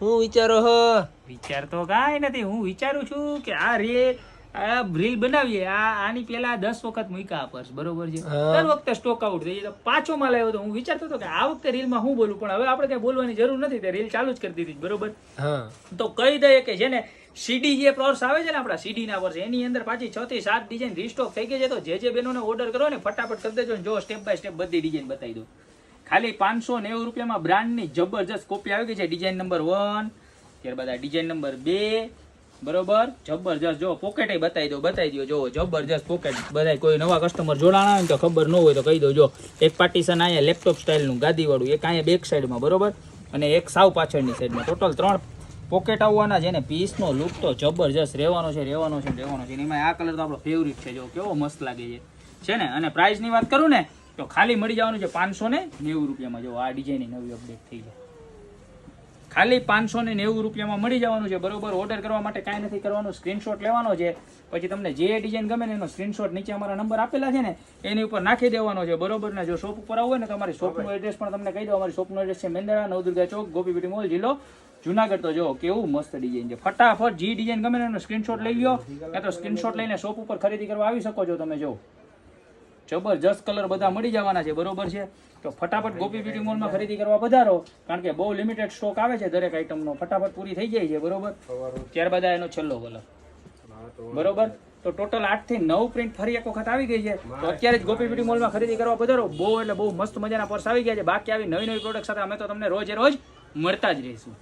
હું વિચારો હો? વિચાર તો કાંઈ નથી. હું વિચારું છું કે આ રીલ બનાવીએ, આની પેલા 10 વખત મૂક્યા પર્સ, બરોબર છે. દર વખતે સ્ટોક આઉટ થઈ જાય. પાછો માલ આવ્યો તો હું વિચારતો હતો કે આ વખતે રીલમાં હું બોલું, પણ હવે આપણે કઈ બોલવાની જરૂર નથી. તે રીલ ચાલુ જ કરી દીધી, બરોબર. તો કહી દઈએ કે છે ને સીડી જે પર્સ આવે છે ને, આપણા સીડી ના પર્સ, એની અંદર પાછી 6 થી 7 ડિઝાઇન રીસ્ટોક થઈ ગઈ છે. તો જે બહેનોને ઓર્ડર કરો ને ફટાફટ કરી દેજો. જો સ્ટેપ બાય સ્ટેપ બધી ડિઝાઇન બતાવી દો. ખાલી 590 રૂપિયામાં બ્રાન્ડની જબરજસ્ત કોપી આવી ગઈ છે. ડિઝાઇન નંબર 1, ત્યારબાદ આ ડિઝાઇન નંબર 2, બરોબર. જબરજસ્ત જો પોકેટ બતાવી દો. જો જબરજસ્ત પોકેટ. બધા કોઈ નવા કસ્ટમર જોડાણા હોય ને તો ખબર ન હોય તો કહી દો. જો એક પાર્ટીશન અહીંયા લેપટોપ સ્ટાઇલનું ગાદી વાળું, એક અહીંયા બેક સાઈડમાં, બરોબર, અને એક સાવ પાછળની સાઈડમાં. ટોટલ 3 પોકેટ આવવાના છે ને. પીસનો લુક તો જબરજસ્ત રહેવાનો છે. એમાં આ કલર તો આપણો ફેવરિટ છે. જો કેવો મસ્ત લાગે છે ને. અને પ્રાઇસની વાત કરું ને તો ખાલી મળી જવાનું છે 590 રૂપિયામાં. જો આ ડિઝાઇનની નવી અપડેટ થઈ છે. ખાલી 590 રૂપિયામાં મળી જવાનું છે, બરોબર. ઓર્ડર કરવા માટે કાંઈ નથી કરવાનું, સ્ક્રીનશોટ લેવાનો છે. પછી તમને જે ડિઝાઇન ગમે ને એનો સ્ક્રીનશોટ નીચે અમારા નંબર આપેલા છે ને એની ઉપર નાખી દેવાનો છે, બરોબર. ને જો શોપ ઉપર આવવું હોય ને તો અમારી શોપનું એડ્રેસ પણ તમને કહી દો. અમારી શોપનું એડ્રેસ છે મેંદડા, નવદુર્ગા ચોક, ગોપી બ્યુટી મોલ, જિલ્લો જુનાગઢ. તો જો કેવું મસ્ત ડિઝાઇન છે. ફટાફટ જે ડિઝાઇન ગમે ને એનો સ્ક્રીનશોટ લઈ લો, કાં તો સ્ક્રીનશોટ લઈને શોપ ઉપર ખરીદી કરવા આવી શકો છો તમે. જો જબરજસ્ત કલર બધા મળી જવાના છે, બરોબર છે. તો ફટાફટ ગોપી બ્યુટી મોલમાં ખરીદી કરવા પધારો, કારણ કે બહુ લિમિટેડ સ્ટોક આવે છે દરેક આઈટમનો. ફટાફટ પૂરી થઈ જાય છે, બરોબર. ત્યારબાદ એનો છેલ્લો કલર, બરોબર. તો ટોટલ 8 થી 9 પ્રિન્ટ ફરી એક વખત આવી ગઈ છે. તો અત્યારે જ ગોપી બ્યુટી મોલમાં ખરીદી કરવા પધારો. બહુ એટલે બહુ મસ્ત મજાના પર્સ આવી ગયા છે. બાકી આવી નવી પ્રોડક્ટ સાથે અમે તો તમને રોજ મળતા જ રહીશું.